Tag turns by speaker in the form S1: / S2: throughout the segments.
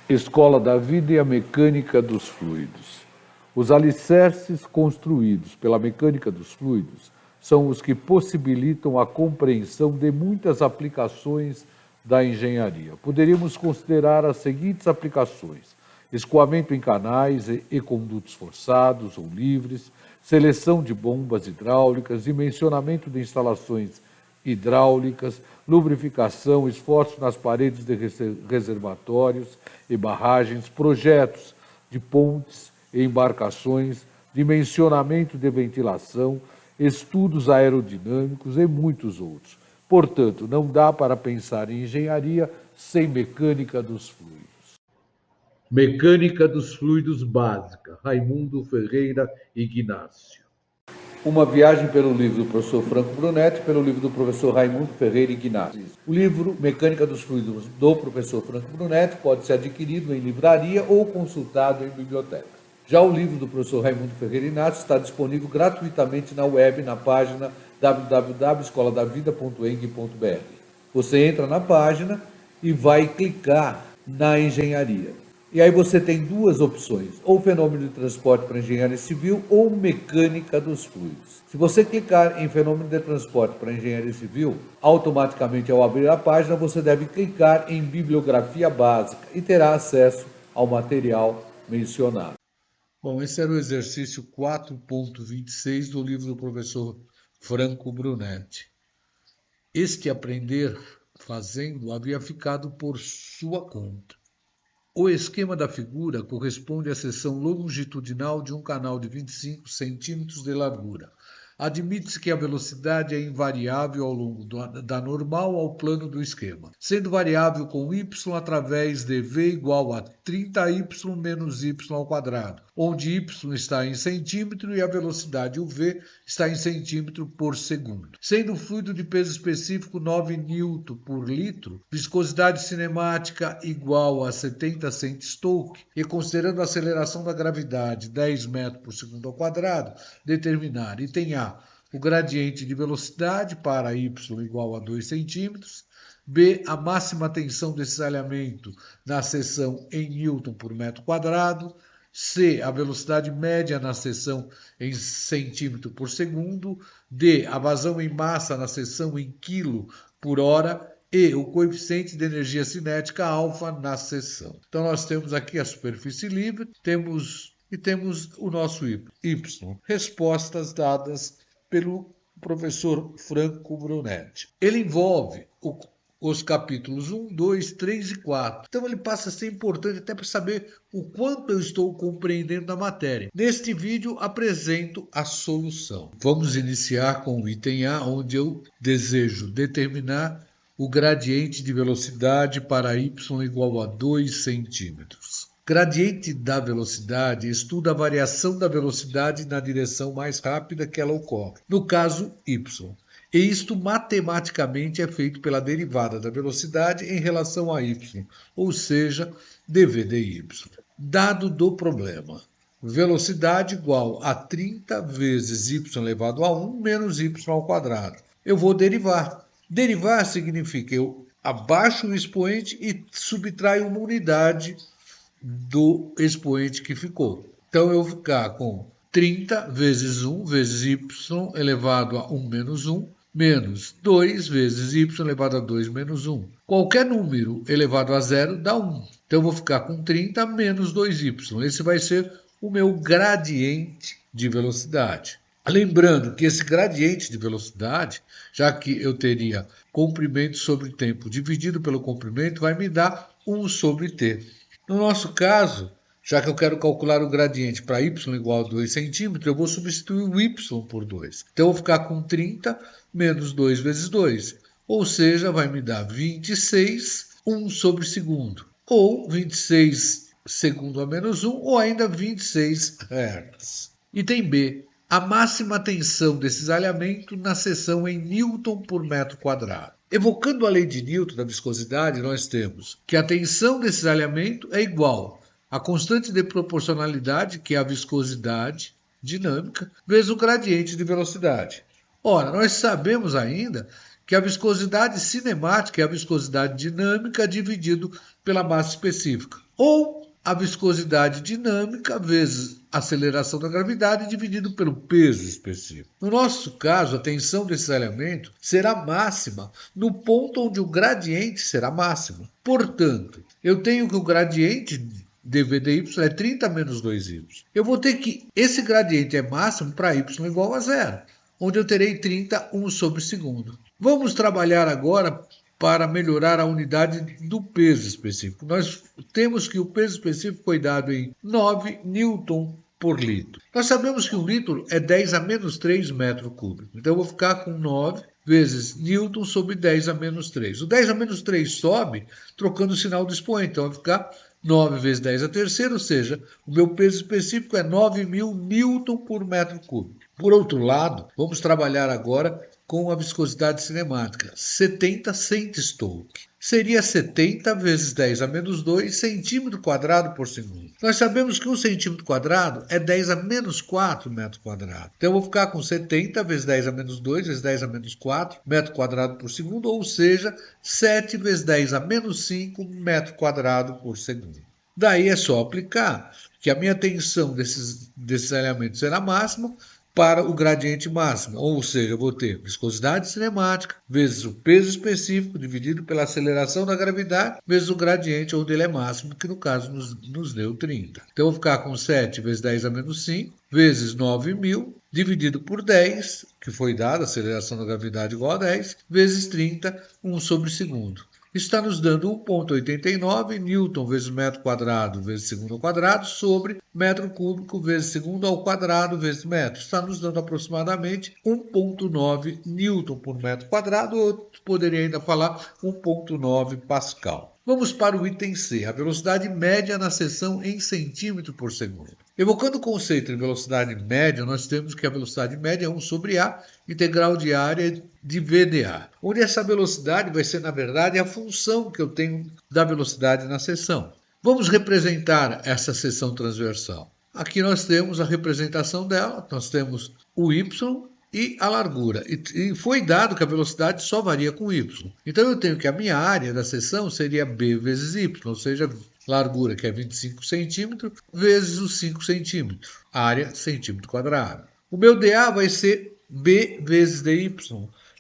S1: Escola da Vida e a Mecânica dos Fluidos. Os alicerces construídos pela mecânica dos fluidos são os que possibilitam a compreensão de muitas aplicações da engenharia. Poderíamos considerar as seguintes aplicações: escoamento em canais e condutos forçados ou livres, seleção de bombas hidráulicas, dimensionamento de instalações hidráulicas, lubrificação, esforço nas paredes de reservatórios e barragens, projetos de pontes e embarcações, dimensionamento de ventilação, estudos aerodinâmicos e muitos outros. Portanto, não dá para pensar em engenharia sem mecânica dos fluidos. Mecânica dos fluidos básica, Raimundo Ferreira Ignácio. Uma viagem pelo livro do professor Franco Brunetti, pelo livro do professor Raimundo Ferreira Ignácio. O livro Mecânica dos Fluidos do professor Franco Brunetti pode ser adquirido em livraria ou consultado em biblioteca. Já o livro do professor Raimundo Ferreira Ignácio está disponível gratuitamente na web, na página www.escoladavida.eng.br. Você entra na página e vai clicar na engenharia. E aí você tem duas opções, ou fenômeno de transporte para engenharia civil ou mecânica dos fluidos. Se você clicar em fenômeno de transporte para engenharia civil, automaticamente ao abrir a página você deve clicar em bibliografia básica e terá acesso ao material mencionado. Bom, esse era o exercício 4.26 do livro do professor Franco Brunetti. Este aprender fazendo havia ficado por sua conta. O esquema da figura corresponde à seção longitudinal de um canal de 25 centímetros de largura. Admite-se que a velocidade é invariável ao longo da normal ao plano do esquema, sendo variável com y através de v igual a 30y menos y ao quadrado, onde y está em centímetro e a velocidade uv está em centímetro por segundo. Sendo o fluido de peso específico 9 N por litro, viscosidade cinemática igual a 70 cent-Stoke e considerando a aceleração da gravidade 10 metros por segundo ao quadrado, determinar item A o gradiente de velocidade para y igual a 2 centímetros, B, a máxima tensão desse desalhamento na seção em Newton por metro quadrado, C, a velocidade média na seção em centímetro por segundo, D, a vazão em massa na seção em quilo por hora e o coeficiente de energia cinética alfa na seção. Então nós temos aqui a superfície livre, temos o nosso y. Respostas dadas pelo professor Franco Brunetti. Ele envolve os capítulos 1, 2, 3 e 4. Então ele passa a ser importante até para saber o quanto eu estou compreendendo da matéria. Neste vídeo apresento a solução. Vamos iniciar com o item A, onde eu desejo determinar o gradiente de velocidade para y igual a 2 centímetros. Gradiente da velocidade estuda a variação da velocidade na direção mais rápida que ela ocorre, no caso y. E isto matematicamente é feito pela derivada da velocidade em relação a y, ou seja, dv dy. Dado do problema, velocidade igual a 30 vezes y elevado a 1 menos y ao quadrado. Eu vou derivar. Derivar significa eu abaixo o expoente e subtraio uma unidade do expoente que ficou. Então eu vou ficar com 30 vezes 1 vezes y elevado a 1 menos 1, menos 2 vezes y elevado a 2 menos 1. Qualquer número elevado a zero dá 1. Então eu vou ficar com 30 menos 2y. Esse vai ser o meu gradiente de velocidade. Lembrando que esse gradiente de velocidade, já que eu teria comprimento sobre tempo dividido pelo comprimento, vai me dar 1 sobre t. No nosso caso, já que eu quero calcular o gradiente para y igual a 2 centímetros, eu vou substituir o y por 2. Então eu vou ficar com 30 menos 2 vezes 2, ou seja, vai me dar 26, 1 sobre segundo, ou 26 segundo a menos 1, ou ainda 26 Hz. Item B. A máxima tensão desse desalhamento na seção em Newton por metro quadrado. Evocando a lei de Newton da viscosidade, nós temos que a tensão desse desalhamento é igual à constante de proporcionalidade, que é a viscosidade dinâmica, vezes o gradiente de velocidade. Ora, nós sabemos ainda que a viscosidade cinemática é a viscosidade dinâmica dividido pela massa específica, ou a viscosidade dinâmica vezes a aceleração da gravidade dividido pelo peso específico. No nosso caso, a tensão desses elementos será máxima no ponto onde o gradiente será máximo. Portanto, eu tenho que o gradiente dV dy é 30 menos 2y. Eu vou ter que esse gradiente é máximo para y igual a zero, onde eu terei 30 1/segundo. Vamos trabalhar agora para melhorar a unidade do peso específico. Nós temos que o peso específico foi dado em 9 newton por litro. Nós sabemos que um litro é 10 a menos 3 metros cúbicos. Então eu vou ficar com 9 vezes newton sobre 10 a menos 3. O 10 a menos 3 sobe trocando o sinal do expoente. Então vai ficar 9 vezes 10 a terceira, ou seja, o meu peso específico é 9.000 newton por metro cúbico. Por outro lado, vamos trabalhar agora com a viscosidade cinemática, 70 centstoke. Seria 70 vezes 10 a menos 2 centímetro quadrado por segundo. Nós sabemos que 1 centímetro quadrado é 10 a menos 4 metro quadrado. Então eu vou ficar com 70 vezes 10 a menos 2 vezes 10 a menos 4 metro quadrado por segundo, ou seja, 7 vezes 10 a menos 5 metro quadrado por segundo. Daí é só aplicar que a minha tensão desses elementos será máxima para o gradiente máximo, ou seja, eu vou ter viscosidade cinemática vezes o peso específico dividido pela aceleração da gravidade vezes o gradiente onde ele é máximo, que no caso nos deu 30. Então eu vou ficar com 7 vezes 10 a menos 5 vezes 9.000 dividido por 10, que foi dado, a aceleração da gravidade igual a 10, vezes 30, 1/segundo. Isso está nos dando 1,89 newton vezes metro quadrado vezes segundo ao quadrado sobre metro cúbico vezes segundo ao quadrado vezes metro. Está nos dando aproximadamente 1,9 newton por metro quadrado, ou poderia ainda falar 1,9 pascal. Vamos para o item C, a velocidade média na seção em centímetro por segundo. Evocando o conceito de velocidade média, nós temos que a velocidade média é 1 sobre A, integral de área de VdA, onde essa velocidade vai ser, na verdade, a função que eu tenho da velocidade na seção. Vamos representar essa seção transversal. Aqui nós temos a representação dela, nós temos o y e a largura. E foi dado que a velocidade só varia com y. Então eu tenho que a minha área da seção seria b vezes y, ou seja, largura, que é 25 centímetros, vezes os 5 centímetros, área centímetro quadrado. O meu dA vai ser b vezes dy.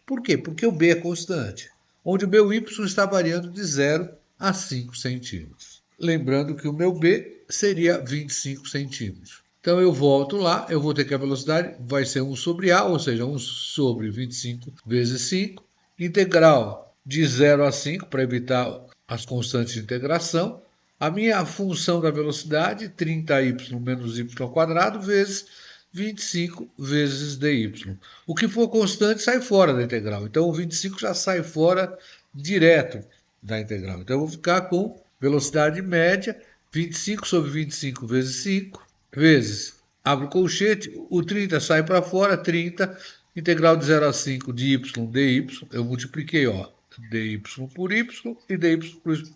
S1: Por quê? Porque o b é constante, onde o meu y está variando de 0 a 5 centímetros. Lembrando que o meu b seria 25 centímetros. Então eu volto lá, eu vou ter que a velocidade vai ser 1 sobre A, ou seja, 1 sobre 25 vezes 5, integral de 0 a 5, para evitar as constantes de integração. A minha função da velocidade, 30y menos y ao quadrado, vezes 25 vezes dy. O que for constante sai fora da integral. Então o 25 já sai fora direto da integral. Então eu vou ficar com velocidade média, 25 sobre 25 vezes 5, vezes, abre o colchete, o 30 sai para fora, 30, integral de 0 a 5 de y dy, eu multipliquei, dy por y e dy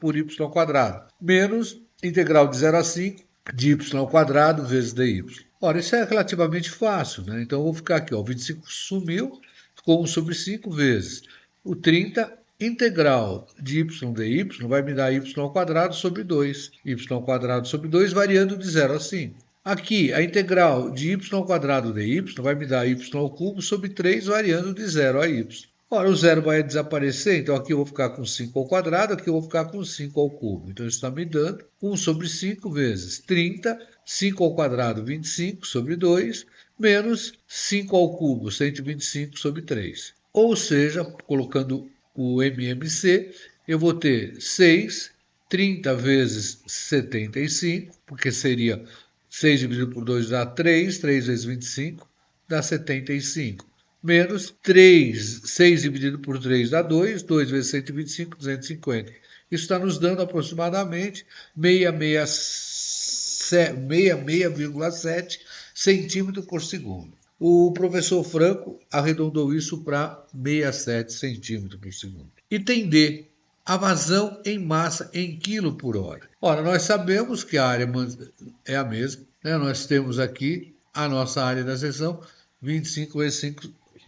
S1: por y ao quadrado, menos integral de 0 a 5 de y ao quadrado vezes dy. Ora, isso é relativamente fácil, né? Então eu vou ficar aqui, 25 sumiu, ficou 1 sobre 5 vezes o 30, integral de y dy vai me dar y ao quadrado sobre 2, y ao quadrado sobre 2 variando de 0 a 5. Aqui, a integral de y ao quadrado dy vai me dar y ao cubo sobre 3 variando de 0 a y. Ora, o zero vai desaparecer, então aqui eu vou ficar com 5 ao quadrado, aqui eu vou ficar com 5 ao cubo. Então isso está me dando 1 sobre 5 vezes 30, 5 ao quadrado, 25 sobre 2, menos 5 ao cubo, 125 sobre 3. Ou seja, colocando o MMC, eu vou ter 6, 30 vezes 75, porque seria 6 dividido por 2 dá 3, 3 vezes 25 dá 75. Menos 6 dividido por 3 dá 2, 2 vezes 125, 250. Isso está nos dando aproximadamente 66,7 centímetros por segundo. O professor Franco arredondou isso para 67 centímetros por segundo. Item D, a vazão em massa em quilo por hora. Ora, nós sabemos que a área é a mesma, né? Nós temos aqui a nossa área da seção, 25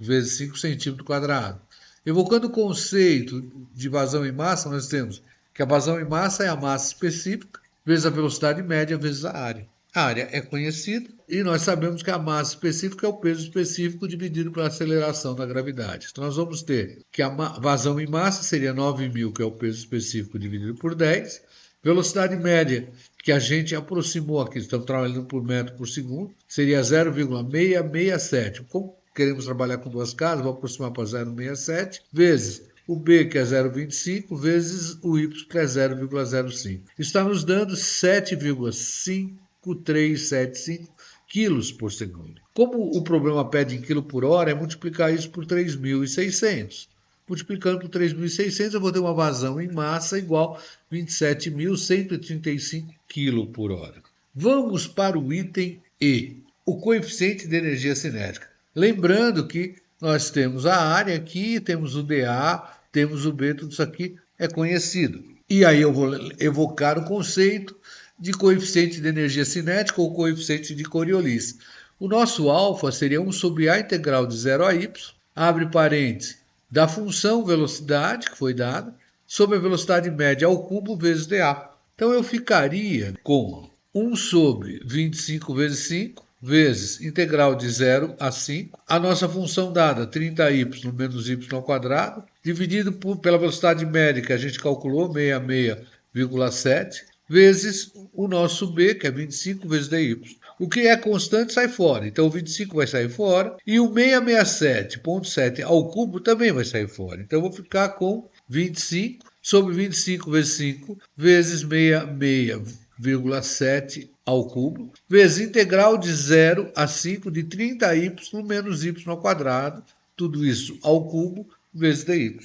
S1: vezes 5 centímetros quadrados. Evocando o conceito de vazão em massa, nós temos que a vazão em massa é a massa específica vezes a velocidade média vezes a área. A área é conhecida e nós sabemos que a massa específica é o peso específico dividido pela aceleração da gravidade. Então nós vamos ter que a vazão em massa seria 9.000, que é o peso específico dividido por 10. Velocidade média, que a gente aproximou aqui, estamos trabalhando por metro por segundo, seria 0,667. Como queremos trabalhar com duas casas, vou aproximar para 0,67, vezes o B, que é 0,25, vezes o Y, que é 0,05. Está nos dando 7,5375 quilos por segundo. Como o problema pede em quilo por hora, é multiplicar isso por 3.600. Multiplicando por 3.600, eu vou ter uma vazão em massa igual a 27.135 kg por hora. Vamos para o item E, o coeficiente de energia cinética. Lembrando que nós temos a área aqui, temos o dA, temos o B, tudo isso aqui é conhecido. E aí eu vou evocar o conceito de coeficiente de energia cinética ou coeficiente de Coriolis. O nosso alfa seria 1 sobre A integral de 0 a y, abre parênteses, da função velocidade, que foi dada, sobre a velocidade média ao cubo vezes dA. Então eu ficaria com 1 sobre 25 vezes 5, vezes integral de 0 a 5, a nossa função dada, 30y menos y ao quadrado, dividido pela velocidade média que a gente calculou, 66,7, vezes o nosso b, que é 25 vezes dy. O que é constante sai fora, então o 25 vai sair fora, e o 667,7 ao cubo também vai sair fora. Então eu vou ficar com 25 sobre 25 vezes 5, vezes 66,7 ao cubo, vezes integral de 0 a 5 de 30y menos y ao quadrado, tudo isso ao cubo, vezes dy.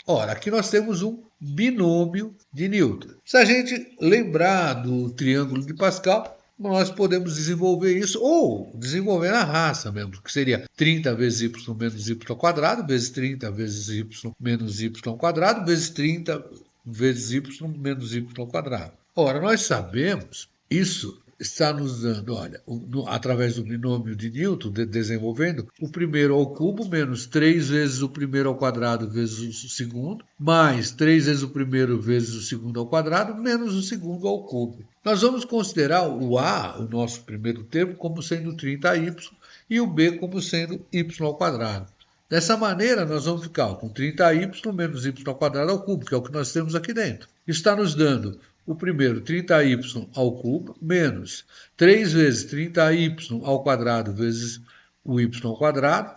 S1: Ora, aqui nós temos um binômio de Newton. Se a gente lembrar do triângulo de Pascal, nós podemos desenvolver isso, ou desenvolver na raça mesmo, que seria 30 vezes y menos y ao quadrado, vezes 30 vezes y menos y ao quadrado, vezes 30 vezes y menos y ao quadrado. Ora, nós sabemos, isso está nos dando, olha, através do binômio de Newton, desenvolvendo, o primeiro ao cubo menos 3 vezes o primeiro ao quadrado vezes o segundo, mais 3 vezes o primeiro vezes o segundo ao quadrado, menos o segundo ao cubo. Nós vamos considerar o A, o nosso primeiro termo, como sendo 30y e o B como sendo y ao quadrado. Dessa maneira, nós vamos ficar com 30y menos y ao quadrado ao cubo, que é o que nós temos aqui dentro. Está nos dando o primeiro 30y ao cubo, menos 3 vezes 30y ao quadrado vezes o y ao quadrado,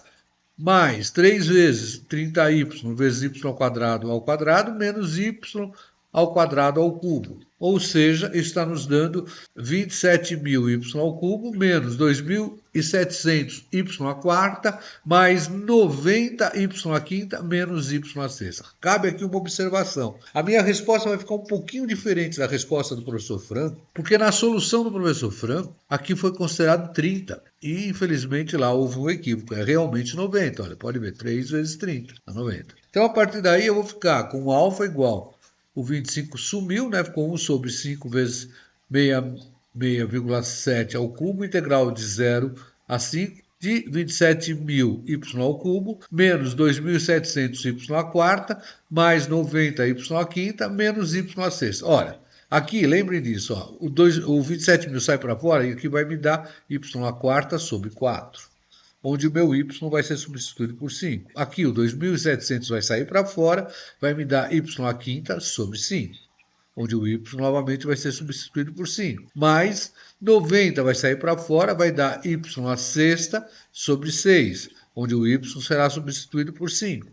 S1: mais 3 vezes 30y vezes y ao quadrado, menos y ao quadrado ao cubo. Ou seja, está nos dando 27.000y ao cubo, menos 2.700y à quarta, mais 90y à quinta, menos y à sexta. Cabe aqui uma observação. A minha resposta vai ficar um pouquinho diferente da resposta do professor Franco, porque na solução do professor Franco, aqui foi considerado 30. E, infelizmente, lá houve um equívoco. É realmente 90. Olha, pode ver, 3 vezes 30, dá 90. Então, a partir daí, eu vou ficar com o alfa igual. O 25 sumiu, né? Ficou 1 sobre 5 vezes 6,7 ao cubo, integral de 0 a 5, de 27.000y ao cubo, menos 2.700y à quarta, mais 90y à quinta, menos y à sexta. Olha, aqui, lembrem disso, ó, o 27.000 sai para fora e aqui vai me dar y à quarta sobre 4. Onde o meu y vai ser substituído por 5. Aqui o 2.700 vai sair para fora, vai me dar y à quinta sobre 5. Onde o y novamente vai ser substituído por 5. Mais 90 vai sair para fora, vai dar y à sexta sobre 6. Onde o y será substituído por 5.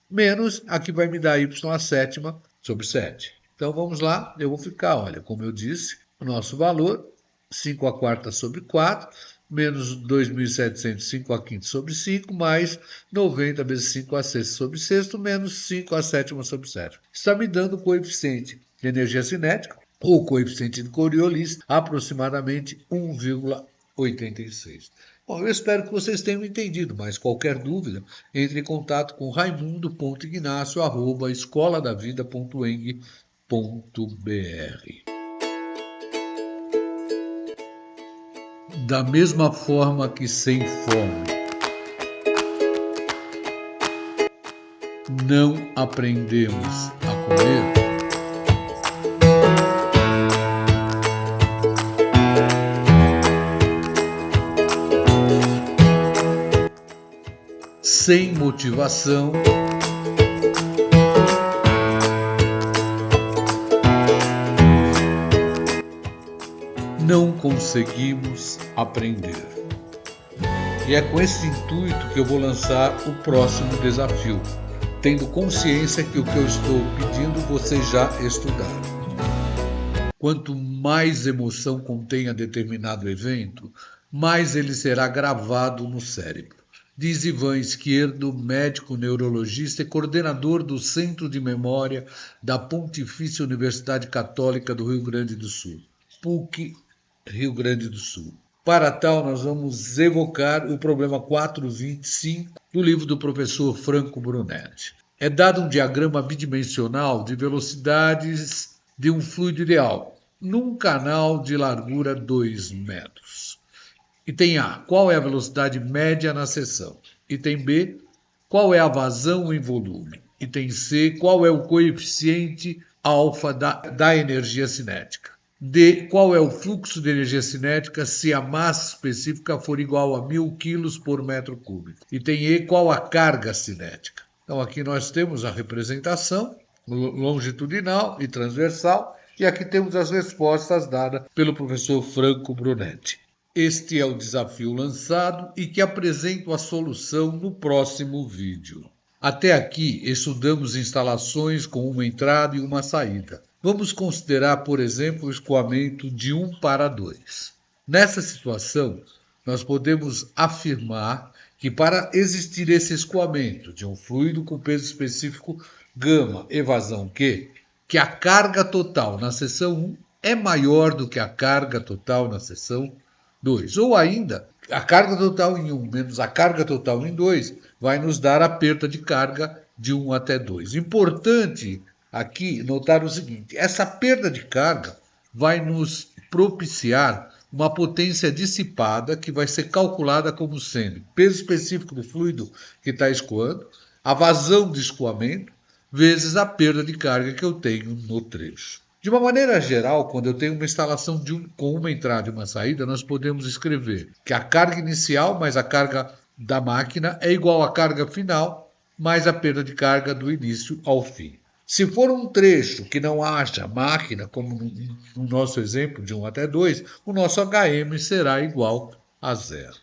S1: Menos, aqui vai me dar y à sétima sobre 7. Então vamos lá, eu vou ficar, olha, como eu disse, o nosso valor, 5 à quarta sobre 4, menos 2.700, 5 à quinta sobre 5, mais 90 vezes 5 à sexta sobre sexto, menos 5 à sétima sobre 7. Está me dando o coeficiente de energia cinética, ou coeficiente de Coriolis, aproximadamente 1,86. Bom, eu espero que vocês tenham entendido, mas qualquer dúvida, entre em contato com raimundo.ignacio@escoladavida.eng.br. Da mesma forma que sem fome não aprendemos a comer, sem motivação, não conseguimos aprender. E é com esse intuito que eu vou lançar o próximo desafio, tendo consciência que o que eu estou pedindo vocês já estudaram. Quanto mais emoção contenha determinado evento, mais ele será gravado no cérebro. Diz Ivan Izquierdo, médico neurologista e coordenador do Centro de Memória da Pontifícia Universidade Católica do Rio Grande do Sul, PUC, Rio Grande do Sul. Para tal, nós vamos evocar o problema 425 do livro do professor Franco Brunetti. É dado um diagrama bidimensional de velocidades de um fluido ideal, num canal de largura 2 metros. Item A, qual é a velocidade média na seção? Item B, qual é a vazão em volume? Item C, qual é o coeficiente alfa da energia cinética? D, qual é o fluxo de energia cinética se a massa específica for igual a 1000 kg por metro cúbico? Item E, qual a carga cinética? Então aqui nós temos a representação longitudinal e transversal e aqui temos as respostas dadas pelo professor Franco Brunetti. Este é o desafio lançado e que apresento a solução no próximo vídeo. Até aqui, estudamos instalações com uma entrada e uma saída. Vamos considerar, por exemplo, o escoamento de 1 para 2. Nessa situação, nós podemos afirmar que para existir esse escoamento de um fluido com peso específico γ e vazão Q, que a carga total na seção 1 é maior do que a carga total na seção 2. Ou ainda, a carga total em 1 menos a carga total em 2 vai nos dar a perda de carga de 1 até 2. Importante aqui notar o seguinte, essa perda de carga vai nos propiciar uma potência dissipada que vai ser calculada como sendo peso específico do fluido que está escoando, a vazão de escoamento, vezes a perda de carga que eu tenho no trecho. De uma maneira geral, quando eu tenho uma instalação com uma entrada e uma saída, nós podemos escrever que a carga inicial mais a carga da máquina é igual à carga final mais a perda de carga do início ao fim. Se for um trecho que não haja máquina, como no nosso exemplo de 1 até 2, o nosso HM será igual a 0.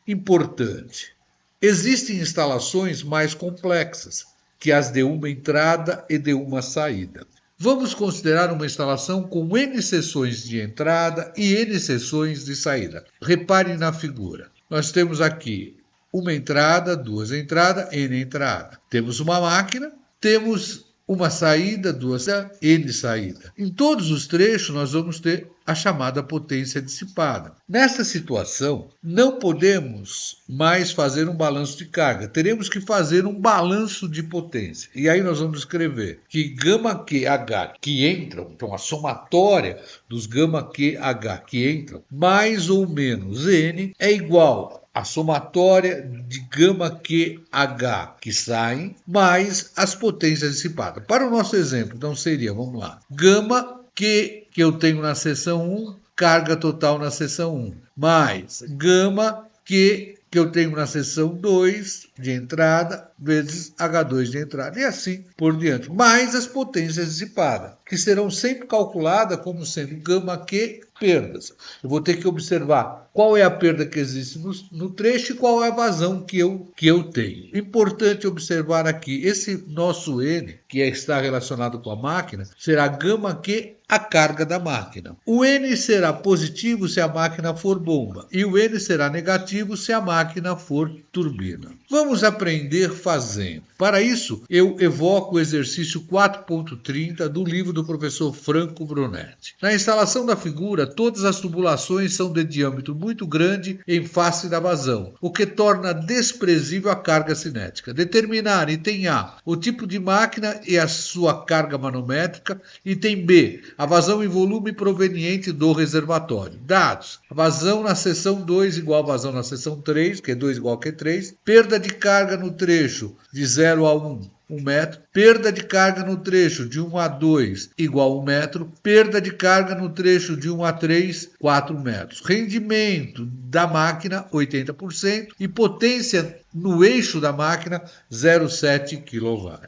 S1: Importante, existem instalações mais complexas que as de uma entrada e de uma saída. Vamos considerar uma instalação com N seções de entrada e N seções de saída. Reparem na figura. Nós temos aqui uma entrada, duas entradas, N entrada. Temos uma máquina, temos uma saída, duas N saída. Em todos os trechos nós vamos ter a chamada potência dissipada. Nessa situação, não podemos mais fazer um balanço de carga, teremos que fazer um balanço de potência. E aí nós vamos escrever que γQH que entram, então a somatória dos γQH que entram, mais ou menos N é igual a somatória de γQH que saem, mais as potências dissipadas. Para o nosso exemplo, então seria, vamos lá, γQ que eu tenho na seção 1, carga total na seção 1, mais γQ que eu tenho na seção 2 de entrada, vezes H2 de entrada, e assim por diante. Mais as potências dissipadas, que serão sempre calculadas como sendo γQ perdas. Eu vou ter que observar qual é a perda que existe no trecho e qual é a vazão que eu tenho. Importante observar aqui, esse nosso N, que está relacionado com a máquina, será γQ a carga da máquina. O N será positivo se a máquina for bomba e o N será negativo se a máquina for turbina. Vamos aprender fazendo. Para isso, eu evoco o exercício 4.30 do livro do professor Franco Brunetti. Na instalação da figura, todas as tubulações são de diâmetro muito grande em face da vazão, o que torna desprezível a carga cinética. Determinar, item A, o tipo de máquina e a sua carga manométrica. Item B, a vazão em volume proveniente do reservatório. Dados, a vazão na seção 2 igual a vazão na seção 3, que é 2 igual a 3. Perda de carga no trecho de 0 a 1. 1 metro. Perda de carga no trecho de 1 a 2 igual a 1 metro. Perda de carga no trecho de 1 a 3, 4 metros. Rendimento da máquina, 80%. E potência no eixo da máquina, 0,7 kW.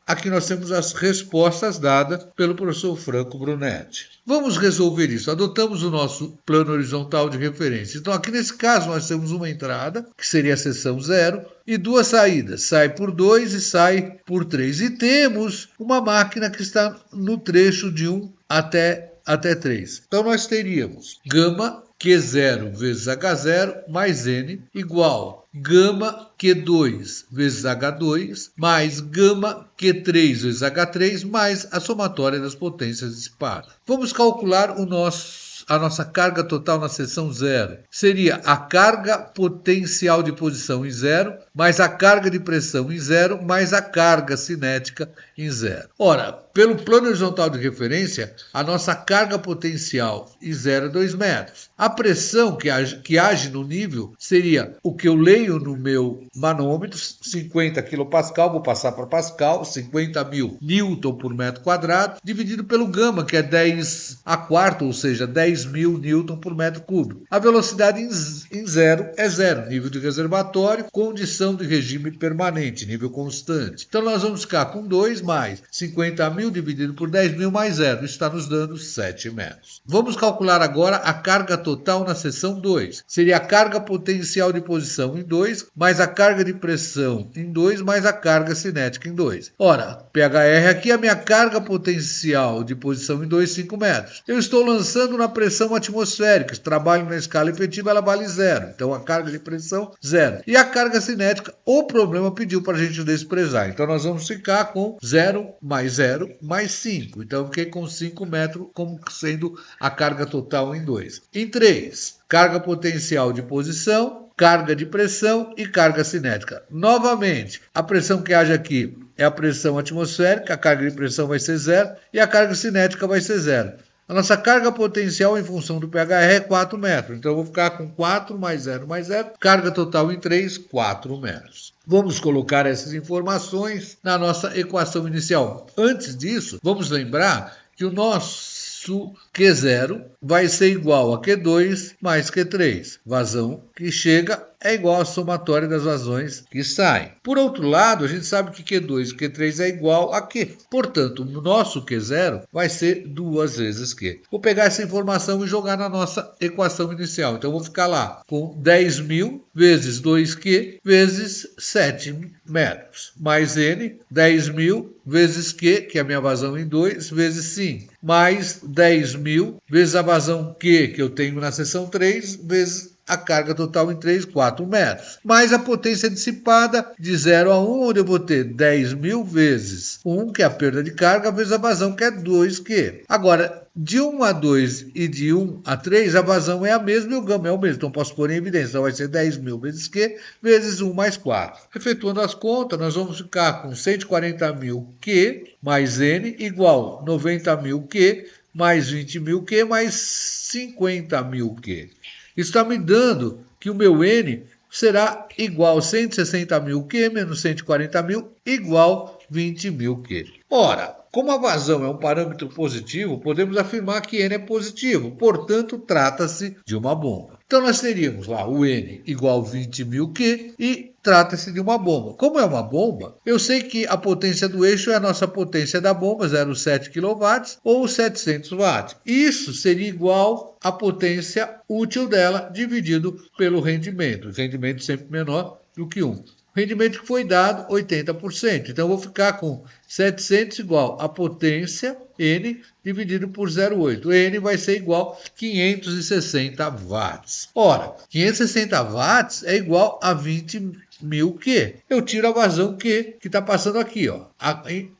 S1: Aqui nós temos as respostas dadas pelo professor Franco Brunetti. Vamos resolver isso. Adotamos o nosso plano horizontal de referência. Então, aqui nesse caso, nós temos uma entrada, que seria a seção 0, e duas saídas. Sai por 2 e sai por 3. E temos uma máquina que está no trecho de 1 até 3. Então, nós teríamos gama Q0 vezes H0 mais N igual gama Q2 vezes H2 mais gama Q3 vezes H3 mais a somatória das potências dissipadas. Vamos calcular a nossa carga total na seção 0. Seria a carga potencial de posição em 0, mais a carga de pressão em 0, mais a carga cinética em 0. Ora, pelo plano horizontal de referência, a nossa carga potencial em 0 é 2 metros. A pressão que age no nível seria o que eu leio no meu manômetro, 50 kPa, vou passar para Pascal, 50.000 Newton por metro quadrado, dividido pelo gama, que é 10 a quarto, ou seja, 10.000 Newton por metro cúbico. A velocidade em 0 é 0, nível de reservatório, condição de regime permanente, nível constante. Então nós vamos ficar com 2 mais 50.000 dividido por 10.000 mais 0, isso está nos dando 7 metros. Vamos calcular agora a carga total na seção 2. Seria a carga potencial de posição em 2, mais a carga de pressão em 2, mais a carga cinética em 2. Ora, PHR aqui, a minha carga potencial de posição em 2, 5 metros. Eu estou lançando na pressão atmosférica, se trabalho na escala efetiva, ela vale 0. Então a carga de pressão, 0. E a carga cinética, o problema pediu para a gente desprezar. Então nós vamos ficar com 0 mais 5. Então eu fiquei com 5 metros como sendo a carga total em 2. Em 3, carga potencial de posição, carga de pressão e carga cinética. Novamente, a pressão que age aqui é a pressão atmosférica, a carga de pressão vai ser 0 e a carga cinética vai ser 0. A nossa carga potencial em função do PHR é 4 metros. Então eu vou ficar com 4 mais 0 mais 0. Carga total em 3, 4 metros. Vamos colocar essas informações na nossa equação inicial. Antes disso, vamos lembrar que o nosso Q0 vai ser igual a Q2 mais Q3. Vazão que chega é igual à somatória das vazões que saem. Por outro lado, a gente sabe que Q2 e Q3 é igual a Q. Portanto, o nosso Q0 vai ser 2 vezes Q. Vou pegar essa informação e jogar na nossa equação inicial. Então, eu vou ficar lá com 10.000 vezes 2Q vezes 7 metros. Mais N, 10.000 vezes Q, que é a minha vazão em 2, vezes 5. Mais 10.000 vezes a vazão Q, que eu tenho na seção 3, vezes a carga total em 3, 4 metros. Mais a potência dissipada de 0 a 1, onde eu vou ter 10.000 vezes 1, que é a perda de carga, vezes a vazão, que é 2Q. Agora, de 1 a 2 e de 1 a 3, a vazão é a mesma e o gama é o mesmo. Então, posso pôr em evidência. Então, vai ser 10.000 vezes Q, vezes 1 mais 4. Efetuando as contas, nós vamos ficar com 140.000 Q mais N igual 90.000 Q mais 20.000 Q mais 50.000 Q. Isso está me dando que o meu N será igual a 160.000 Q menos 140.000 igual 20.000 Q. Ora, como a vazão é um parâmetro positivo, podemos afirmar que N é positivo, portanto, trata-se de uma bomba. Então, nós teríamos lá o N igual a 20.000 Q e trata-se de uma bomba. Como é uma bomba, eu sei que a potência do eixo é a nossa potência da bomba, 0,7 kW ou 700 watts. Isso seria igual à potência útil dela dividido pelo rendimento. O rendimento sempre menor do que 1. O rendimento que foi dado, 80%. Então, eu vou ficar com 700 igual a potência N dividido por 0,8. N vai ser igual a 560 watts. Ora, 560 watts é igual a 20.000 Q. Eu tiro a vazão Q que está passando aqui, ó.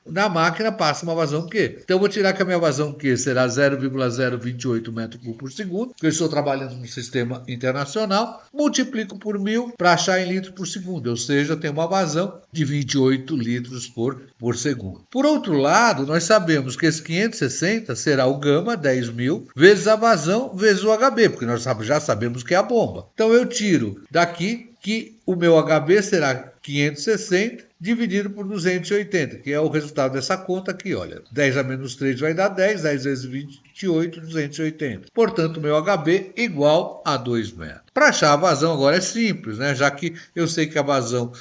S1: Na máquina passa uma vazão Q. Então eu vou tirar que a minha vazão Q será 0,028 metros cúbicos por segundo, porque eu estou trabalhando no sistema internacional, multiplico por 1.000 para achar em litros por segundo, ou seja, eu tenho uma vazão de 28 litros por segundo. Por outro lado, nós sabemos que esse 560 será o gama, 10.000, vezes a vazão, vezes o HB, porque nós já sabemos que é a bomba. Então eu tiro daqui que o meu HB será 560 dividido por 280, que é o resultado dessa conta aqui, olha. 10 a menos 3 vai dar 10, 10 vezes 28, 280. Portanto, o meu HB igual a 2 metros. Para achar a vazão agora é simples, né? Já que eu sei que a vazão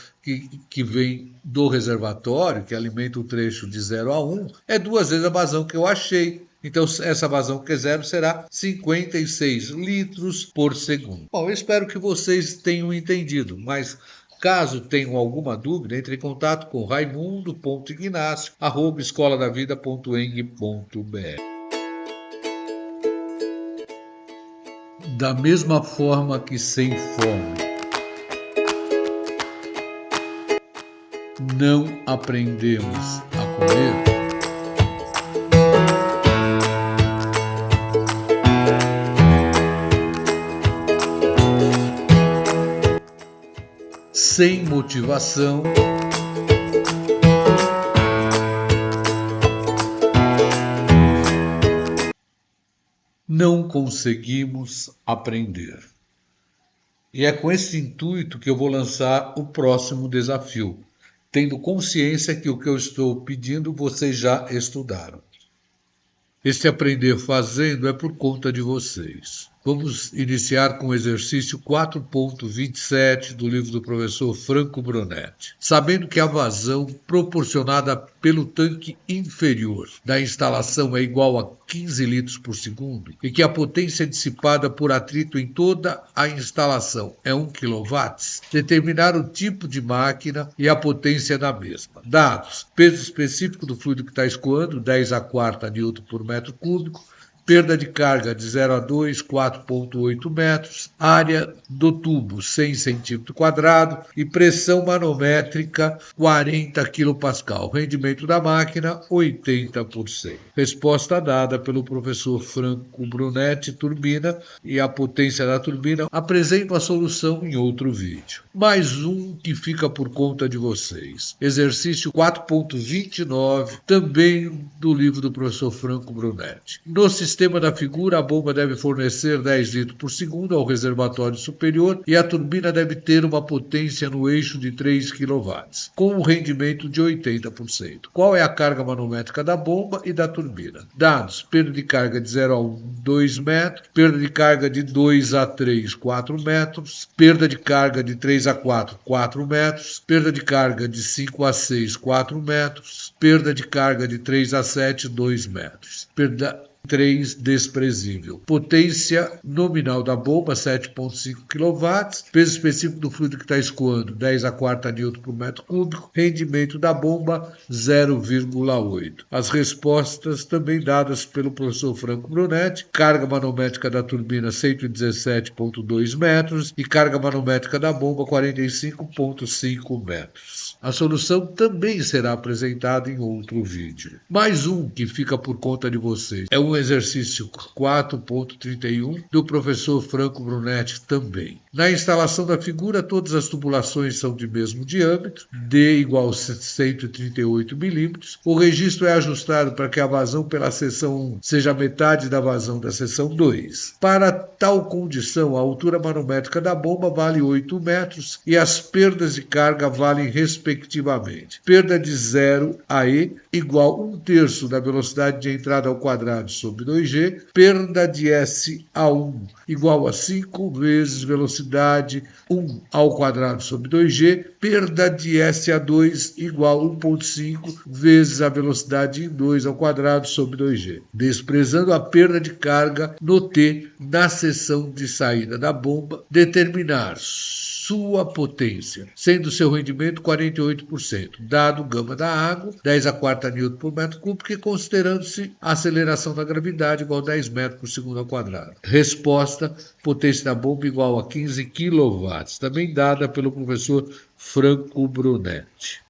S1: que vem do reservatório, que alimenta o trecho de 0 a 1, é 2 vezes a vazão que eu achei. Então, essa vazão Q0 será 56 litros por segundo. Bom, eu espero que vocês tenham entendido, mas caso tenham alguma dúvida, entre em contato com raimundo.ignacio@escoladavida.eng.br. Da mesma forma que sem fome não aprendemos a comer, sem motivação não conseguimos aprender. E é com esse intuito que eu vou lançar o próximo desafio, tendo consciência que o que eu estou pedindo vocês já estudaram. Este aprender fazendo é por conta de vocês. Vamos iniciar com o exercício 4.27 do livro do professor Franco Brunetti. Sabendo que a vazão proporcionada pelo tanque inferior da instalação é igual a 15 litros por segundo e que a potência dissipada por atrito em toda a instalação é 1 kW, determinar o tipo de máquina e a potência da mesma. Dados: peso específico do fluido que está escoando, 10⁴ Newton por metro cúbico, perda de carga de 0 a 2, 4,8 metros, área do tubo 100 cm² e pressão manométrica 40 kPa. Rendimento da máquina 80%. Resposta dada pelo professor Franco Brunetti, turbina, e a potência da turbina. Apresento a solução em outro vídeo. Mais um que fica por conta de vocês. Exercício 4.29, também do livro do professor Franco Brunetti. No sistema da figura, a bomba deve fornecer 10 litros por segundo ao reservatório superior e a turbina deve ter uma potência no eixo de 3 kW, com um rendimento de 80%. Qual é a carga manométrica da bomba e da turbina? Dados: perda de carga de 0 a 1, 2 metros, perda de carga de 2 a 3, 4 metros, perda de carga de 3 a 4, 4 metros, perda de carga de 5 a 6, 4 metros, perda de carga de 3 a 7, 2 metros. Perda 3, desprezível. Potência nominal da bomba, 7,5 kW. Peso específico do fluido que está escoando, 10⁴ Newton por metro cúbico. Rendimento da bomba, 0,8. As respostas também dadas pelo professor Franco Brunetti. Carga manométrica da turbina, 117,2 metros. E carga manométrica da bomba, 45,5 metros. A solução também será apresentada em outro vídeo. Mais um que fica por conta de vocês. É um exercício 4.31 do professor Franco Brunetti também. Na instalação da figura, todas as tubulações são de mesmo diâmetro, D igual a 138 milímetros. O registro é ajustado para que a vazão pela seção 1 seja metade da vazão da seção 2. Para tal condição, a altura manométrica da bomba vale 8 metros e as perdas de carga valem respectivamente. Perda de 0 a E igual 1/3 da velocidade de entrada ao quadrado sobre 2G, perda de S a 1 igual a 5 vezes velocidade 1 ao quadrado sobre 2G, perda de S a 2 igual a 1,5 vezes a velocidade em 2 ao quadrado sobre 2G, desprezando a perda de carga no T na seção de saída da bomba, determinar sua potência, sendo seu rendimento 48%, dado gama da água, 10⁴ Newton por metro cúbico, e considerando-se a aceleração da gravidade igual a 10 metros por segundo ao quadrado. Resposta: potência da bomba igual a 15 kW, também dada pelo professor Franco Brunetti.